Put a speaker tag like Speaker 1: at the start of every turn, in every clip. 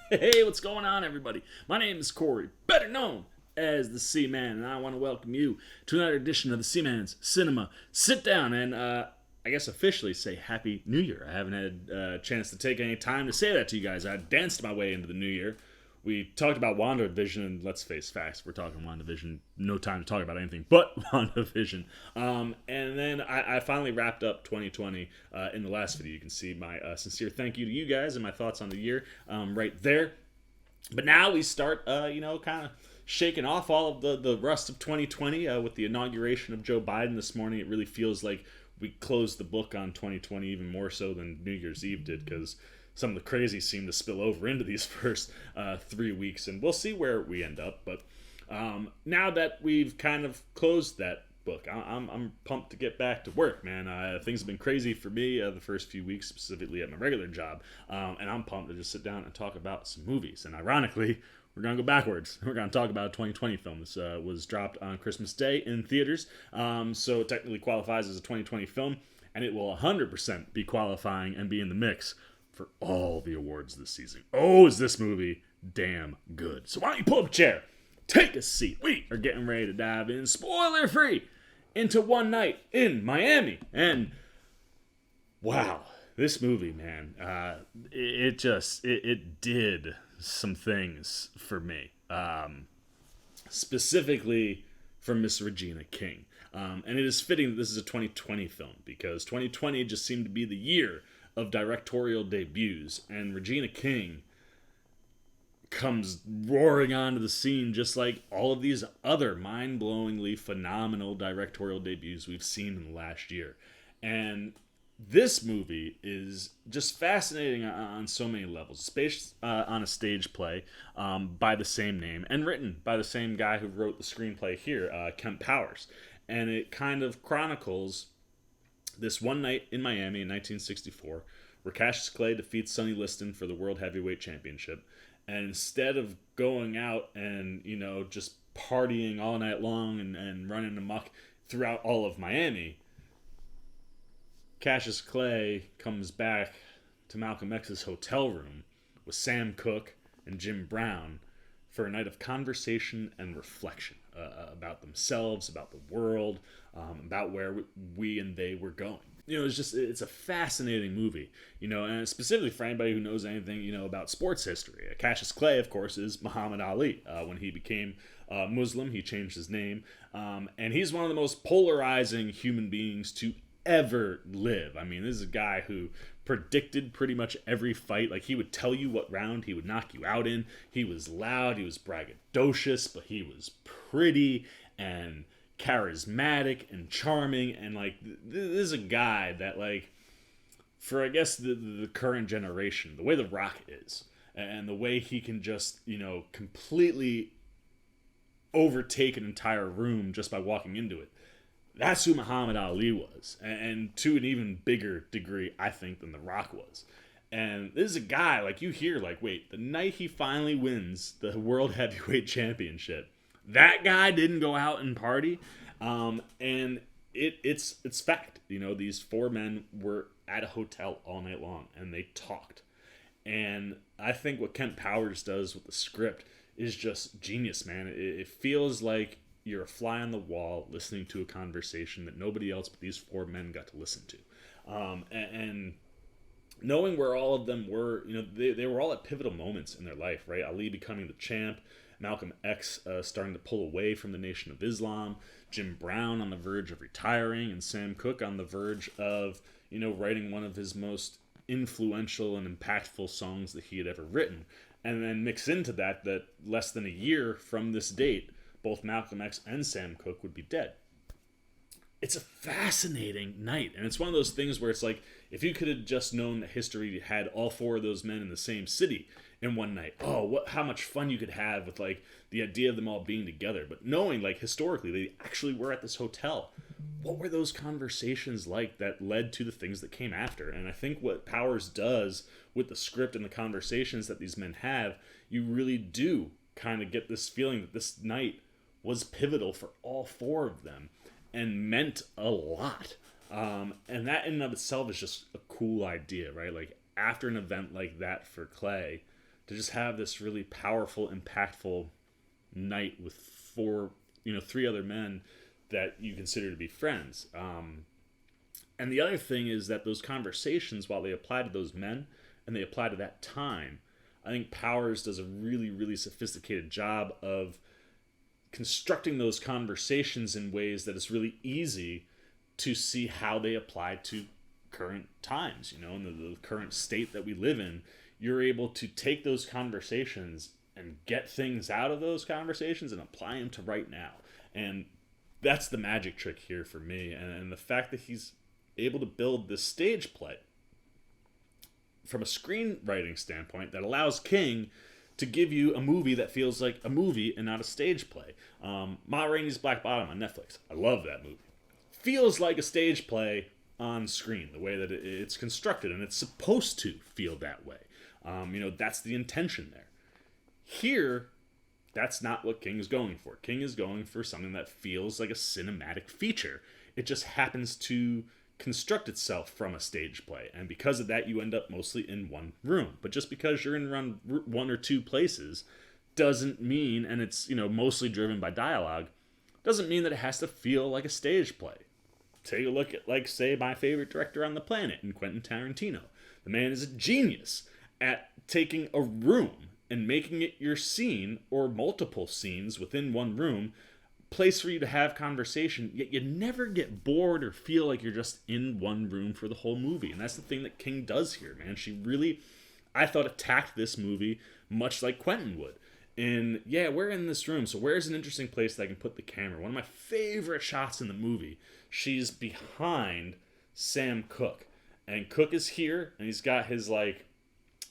Speaker 1: Hey, what's going on, everybody? My name is Corey, better known as the Seaman, and I want to welcome you to another edition of the Seaman's Cinema Sit Down, and I guess officially say Happy New Year. I haven't had a chance to take any time to say that to you guys. I danced my way into the new year. We talked about WandaVision, and let's face facts, we're talking WandaVision. No time to talk about anything but WandaVision. And then I finally wrapped up 2020 in the last video. You can see my sincere thank you to you guys and my thoughts on the year right there. But now we start, kind of shaking off all of the rust of 2020 with the inauguration of Joe Biden this morning. It really feels like we closed the book on 2020 even more so than New Year's Eve did, because some of the crazy seem to spill over into these first 3 weeks, and we'll see where we end up. But now that we've kind of closed that book, I'm pumped to get back to work, man. Things have been crazy for me the first few weeks, specifically at my regular job, and I'm pumped to just sit down and talk about some movies. And ironically, we're going to go backwards. We're going to talk about a 2020 film. This was dropped on Christmas Day in theaters, so it technically qualifies as a 2020 film, and it will 100% be qualifying and be in the mix for all the awards this season. Oh, is this movie damn good. So why don't you pull up a chair, take a seat. We are getting ready to dive in, spoiler-free, into One Night in Miami. And wow, this movie, man, it did some things for me. Specifically for Miss Regina King. And it is fitting that this is a 2020 film, because 2020 just seemed to be the year of directorial debuts, and Regina King comes roaring onto the scene just like all of these other mind-blowingly phenomenal directorial debuts we've seen in the last year. And this movie is just fascinating on so many levels. It's based on a stage play by the same name and written by the same guy who wrote the screenplay here, Kemp Powers. And it kind of chronicles this one night in Miami in 1964, where Cassius Clay defeats Sonny Liston for the World Heavyweight Championship. And instead of going out and, just partying all night long and running amok throughout all of Miami, Cassius Clay comes back to Malcolm X's hotel room with Sam Cooke and Jim Brown for a night of conversation and reflection about themselves, about the world, about where we and they were going. It's a fascinating movie, and specifically for anybody who knows anything, about sports history. Cassius Clay, of course, is Muhammad Ali. When he became Muslim, he changed his name, and he's one of the most polarizing human beings to ever live. I mean, this is a guy who predicted pretty much every fight. Like, he would tell you what round he would knock you out in. He was loud, he was braggadocious, but he was pretty and charismatic and charming. And this is a guy that, for I guess the current generation, the way The Rock is, and the way he can just completely overtake an entire room just by walking into it, that's who Muhammad Ali was, and to an even bigger degree, I think, than The Rock was. And this is a guy, you hear, wait, the night he finally wins the World Heavyweight Championship, that guy didn't go out and party, and it's fact. These four men were at a hotel all night long, and they talked. And I think what Kemp Powers does with the script is just genius, man. It feels like you're a fly on the wall listening to a conversation that nobody else but these four men got to listen to. And knowing where all of them were, they were all at pivotal moments in their life, right? Ali becoming the champ, Malcolm X starting to pull away from the Nation of Islam, Jim Brown on the verge of retiring, and Sam Cooke on the verge of, writing one of his most influential and impactful songs that he had ever written. And then mix into that less than a year from this date, both Malcolm X and Sam Cooke would be dead. It's a fascinating night, and it's one of those things where it's like, if you could have just known that history had all four of those men in the same city in one night, how much fun you could have with the idea of them all being together. But knowing historically they actually were at this hotel, what were those conversations like that led to the things that came after? And I think what Powers does with the script and the conversations that these men have, you really do kind of get this feeling that this night was pivotal for all four of them and meant a lot. And that in and of itself is just a cool idea, right? After an event like that for Clay, to just have this really powerful, impactful night with three other men that you consider to be friends. And the other thing is that those conversations, while they apply to those men and they apply to that time, I think Powers does a really, really sophisticated job of constructing those conversations in ways that it's really easy to see how they apply to current times, in the current state that we live in. You're able to take those conversations and get things out of those conversations and apply them to right now. And that's the magic trick here for me. And the fact that he's able to build this stage play from a screenwriting standpoint that allows King to give you a movie that feels like a movie and not a stage play. Ma Rainey's Black Bottom on Netflix. I love that movie. Feels like a stage play on screen, the way that it's constructed, and it's supposed to feel that way. That's the intention there. Here, that's not what King is going for. King is going for something that feels like a cinematic feature. It just happens to construct itself from a stage play, and because of that, you end up mostly in one room. But just because you're in one or two places doesn't mean, and it's mostly driven by dialogue, doesn't mean that it has to feel like a stage play. Take a look at, say, my favorite director on the planet, in Quentin Tarantino. The man is a genius at taking a room and making it your scene, or multiple scenes within one room, place for you to have conversation, yet you never get bored or feel like you're just in one room for the whole movie. And that's the thing that King does here, man. She really, I thought, attacked this movie much like Quentin would. And yeah, we're in this room, so where's an interesting place that I can put the camera? One of my favorite shots in the movie, she's behind Sam Cooke. And Cooke is here, and he's got his, the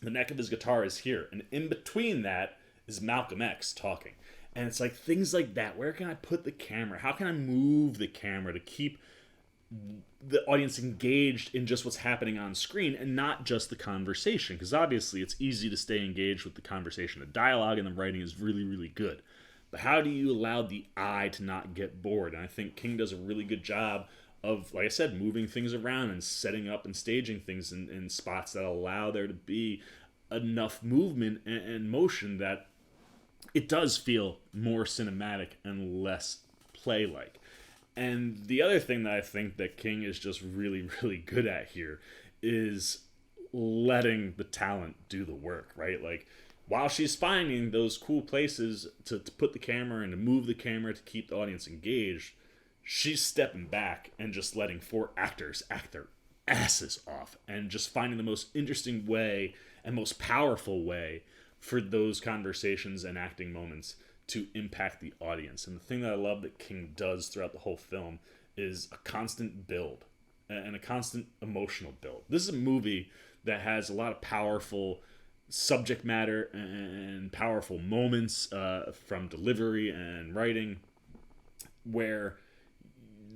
Speaker 1: neck of his guitar is here. And in between that is Malcolm X talking. And it's like things like that. Where can I put the camera? How can I move the camera to keep the audience engaged in just what's happening on screen and not just the conversation? Because obviously it's easy to stay engaged with the conversation. The dialogue and the writing is really, really good. But how do you allow the eye to not get bored? And I think King does a really good job of, like I said, moving things around and setting up and staging things in spots that allow there to be enough movement and motion that it does feel more cinematic and less play-like. And the other thing that I think that King is just really, really good at here is letting the talent do the work, right? While she's finding those cool places to put the camera and to move the camera to keep the audience engaged, she's stepping back and just letting four actors act their asses off and just finding the most interesting way and most powerful way for those conversations and acting moments to impact the audience. And the thing that I love that King does throughout the whole film is a constant build and a constant emotional build. This is a movie that has a lot of powerful subject matter and powerful moments from delivery and writing, where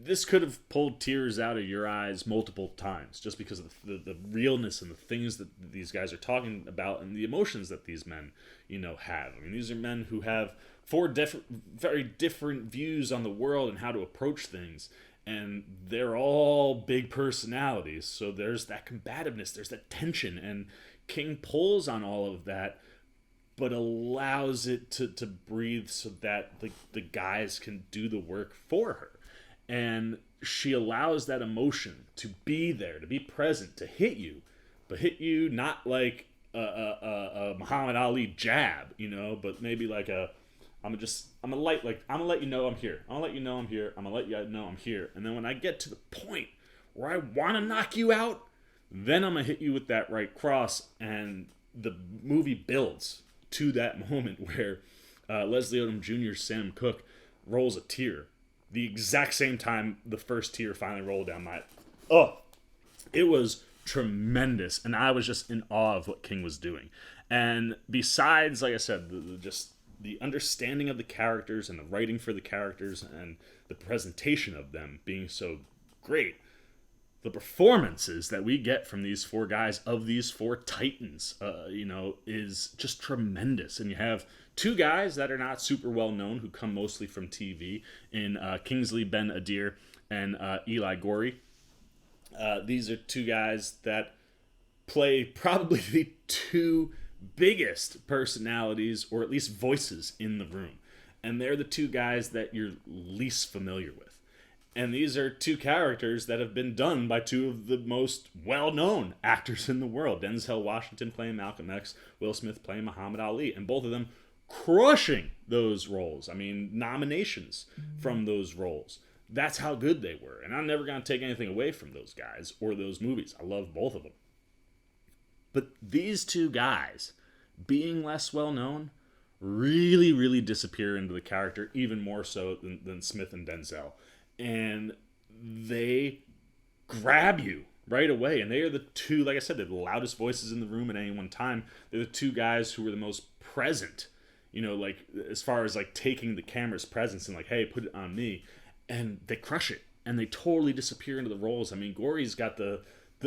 Speaker 1: this could have pulled tears out of your eyes multiple times just because of the realness and the things that these guys are talking about and the emotions that these men, have. I mean, these are men who have very different views on the world and how to approach things. And they're all big personalities. So there's that combativeness, there's that tension. And King pulls on all of that, but allows it to breathe so that the guys can do the work for her. And she allows that emotion to be there, to be present, to hit you, but hit you not like a Muhammad Ali jab, but maybe like I'm gonna let you know I'm here. I'm gonna let you know I'm here. I'm gonna let you know I'm here. And then when I get to the point where I want to knock you out, then I'm gonna hit you with that right cross. And the movie builds to that moment where Leslie Odom Jr.'s Sam Cooke rolls a tear. The exact same time the first tear finally rolled down my... it was tremendous. And I was just in awe of what King was doing. And besides, like I said, the understanding of the characters and the writing for the characters and the presentation of them being so great, the performances that we get from these four guys, of these four titans, is just tremendous. And you have two guys that are not super well known who come mostly from TV in Kingsley Ben-Adir and Eli Gorey. These are two guys that play probably the two biggest personalities, or at least voices, in the room. And they're the two guys that you're least familiar with. And these are two characters that have been done by two of the most well-known actors in the world. Denzel Washington playing Malcolm X, Will Smith playing Muhammad Ali. And both of them crushing those roles. I mean, nominations from those roles. That's how good they were. And I'm never going to take anything away from those guys or those movies. I love both of them. But these two guys, being less well-known, really, really disappear into the character, even more so than Smith and Denzel. And they grab you right away. And they are the two, like I said, they're the loudest voices in the room at any one time. They're the two guys who were the most present, like as far as like taking the camera's presence and like, hey, put it on me. And they crush it. And they totally disappear into the roles. I mean, Gory's got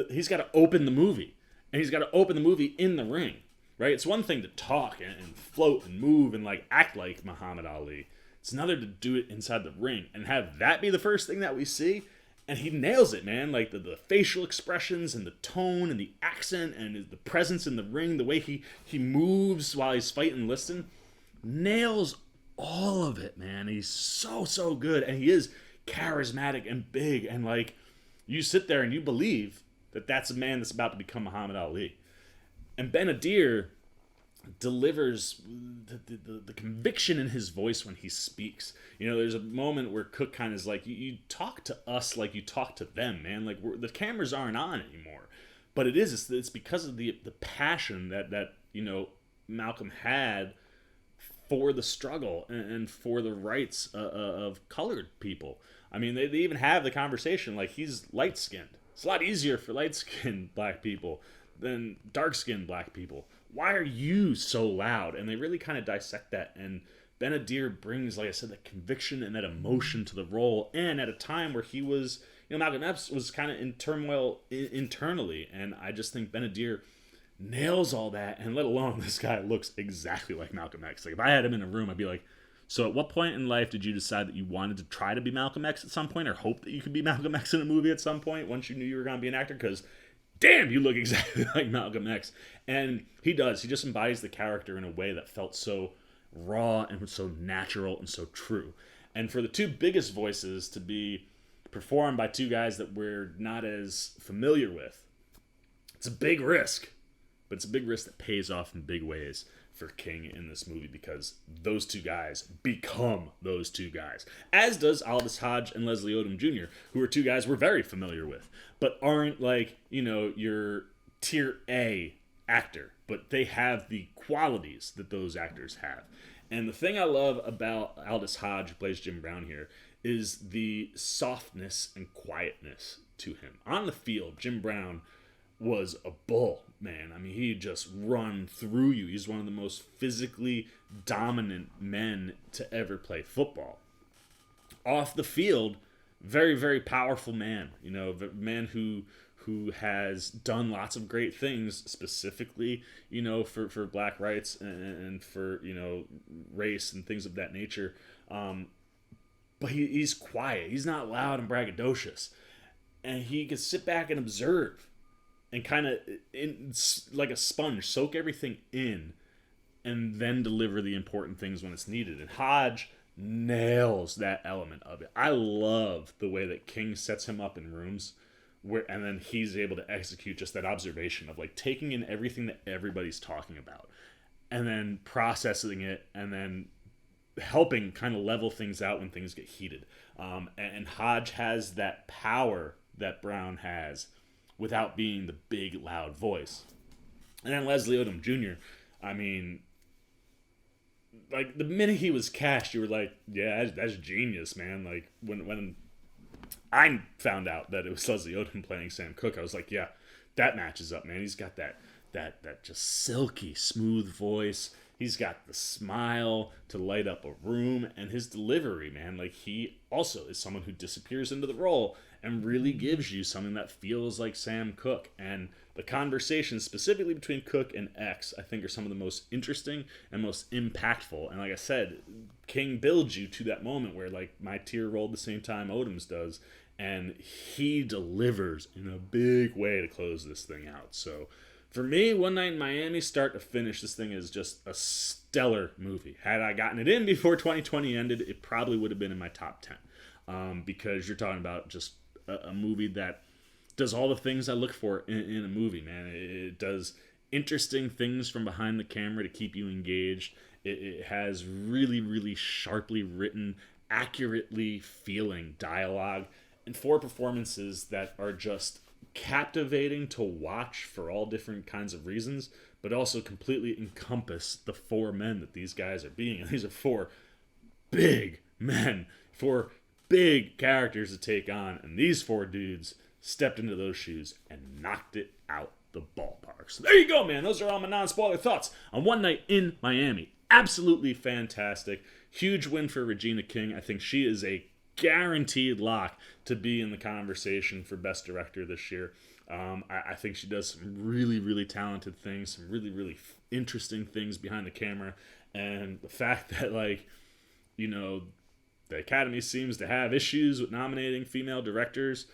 Speaker 1: he's got to open the movie. And he's got to open the movie in the ring, right? It's one thing to talk and float and move and like act like Muhammad Ali. It's another to do it inside the ring and have that be the first thing that we see. And he nails it, man. Like the facial expressions and the tone and the accent and the presence in the ring, the way he moves while he's fighting Liston, nails all of it, man. He's so good. And he is charismatic and big. And like, you sit there and you believe that that's a man that's about to become Muhammad Ali. And Benadir delivers the conviction in his voice when he speaks. There's a moment where Cook kind of is like, you talk to us like you talk to them, man. Like, the cameras aren't on anymore. But it's because of the passion that Malcolm had for the struggle and for the rights of colored people. I mean, they even have the conversation like, he's light-skinned. It's a lot easier for light-skinned black people than dark-skinned black people. Why are you so loud? And they really kind of dissect that. And Benadir brings, like I said, that conviction and that emotion to the role. And at a time where he was, Malcolm X was kind of in turmoil internally. And I just think Benadir nails all that. And let alone, this guy looks exactly like Malcolm X. Like, if I had him in a room, I'd be like, so at what point in life did you decide that you wanted to try to be Malcolm X at some point, or hope that you could be Malcolm X in a movie at some point once you knew you were going to be an actor? Because damn, you look exactly like Malcolm X. And he does. He just embodies the character in a way that felt so raw and so natural and so true. And for the two biggest voices to be performed by two guys that we're not as familiar with, it's a big risk. But it's a big risk that pays off in big ways for King in this movie, because those two guys become those two guys. As does Aldous Hodge and Leslie Odom Jr., who are two guys we're very familiar with, but aren't like, your tier A actor. But they have the qualities that those actors have. And the thing I love about Aldous Hodge, who plays Jim Brown here, is the softness and quietness to him. On the field, Jim Brown was a bull, man. I mean, he just run through you. He's one of the most physically dominant men to ever play football. Off the field, very, very powerful man. A man who has done lots of great things, specifically, for black rights and for, race and things of that nature. But he's quiet. He's not loud and braggadocious. And he can sit back and observe and kind of, like a sponge, soak everything in and then deliver the important things when it's needed. And Hodge nails that element of it. I love the way that King sets him up in rooms and then he's able to execute just that observation of like taking in everything that everybody's talking about and then processing it and then helping kind of level things out when things get heated. And Hodge has that power that Brown has without being the big, loud voice. And then Leslie Odom Jr., I mean, like, the minute he was cast, you were like, yeah, that's genius, man. Like, when I found out that it was Leslie Odom playing Sam Cooke, I was like, yeah, that matches up, man. He's got that just silky, smooth voice. He's got the smile to light up a room, and his delivery, man, like, he also is someone who disappears into the role and really gives you something that feels like Sam Cooke. And the conversations specifically between Cooke and X, I think, are some of the most interesting and most impactful. And like I said, King builds you to that moment where, like, my tear rolled the same time Odom's does, and he delivers in a big way to close this thing out. So For me, One Night in Miami, start to finish, this thing is just a stellar movie. Had I gotten it in before 2020 ended, it probably would have been in my top 10. Because you're talking about just a movie that does all the things I look for in a movie, man. It does interesting things from behind the camera to keep you engaged. It has really, really sharply written, accurately feeling dialogue, and 4 performances that are just captivating to watch for all different kinds of reasons, but also completely encompass the 4 men that these guys are being. And these are 4 big men, 4 big characters to take on, and these 4 dudes stepped into those shoes and knocked it out the ballpark. So there you go, man. Those are all my non-spoiler thoughts on One Night in Miami. Absolutely fantastic. Huge win for Regina King. I think she is a guaranteed lock to be in the conversation for Best Director this year. I think she does some really, really talented things, some really, really interesting things behind the camera. And the fact that, like, you know, the Academy seems to have issues with nominating female directors.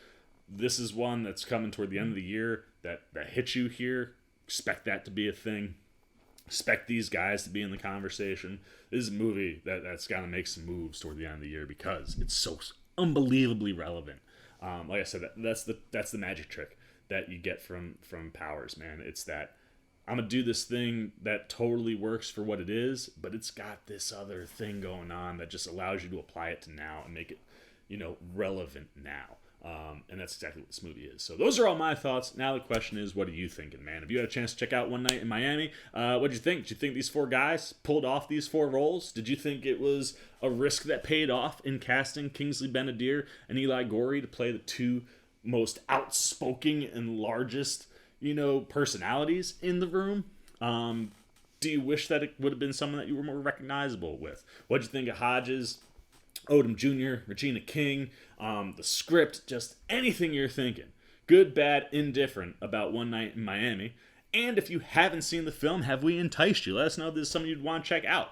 Speaker 1: This is one that's coming toward the end of the year that hits you here. Expect that to be a thing. Expect these guys to be in the conversation. This is a movie that's got to make some moves toward the end of the year because it's so unbelievably relevant. Like I said, that's the magic trick that you get from Powers, man. It's that I'm going to do this thing that totally works for what it is, but it's got this other thing going on that just allows you to apply it to now and make it, you know, relevant now. And that's exactly what this movie is. So those are all my thoughts. Now the question is, what are you thinking, man? Have you had a chance to check out One Night in Miami? What did you think? Did you think these 4 guys pulled off these 4 roles? Did you think it was a risk that paid off in casting Kingsley Ben-Adir and Eli Gorey to play the 2 most outspoken and largest, you know, personalities in the room? Do you wish that it would have been someone that you were more recognizable with? What did you think of Hodges, Odom Jr., Regina King, the script, just anything you're thinking, good, bad, indifferent about One Night in Miami? And if you haven't seen the film, have we enticed you? Let us know if this is something you'd want to check out.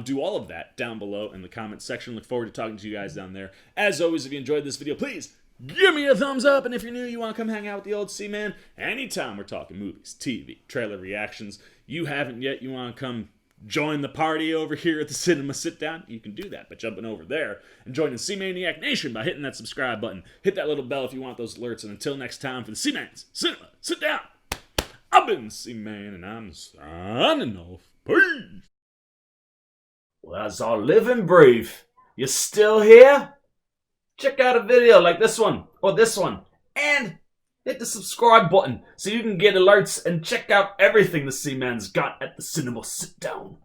Speaker 1: Do all of that down below in the comments section. Look forward to talking to you guys down there. As always, if you enjoyed this video, please give me a thumbs up. And if you're new, you want to come hang out with the old C-Man, anytime we're talking movies, TV, trailer reactions, you haven't yet, you want to come join the party over here at the Cinema Sit-Down, you can do that by jumping over there and joining C-Maniac Nation by hitting that subscribe button. Hit that little bell if you want those alerts. And until next time, for the C-Man's Cinema Sit-Down, I've been C-Man and I'm signing off. Peace!
Speaker 2: Well, as I live and breathe, you're still here? Check out a video like this one or this one and hit the subscribe button so you can get alerts and check out everything the C-Man's got at the Cinema Sit-Down.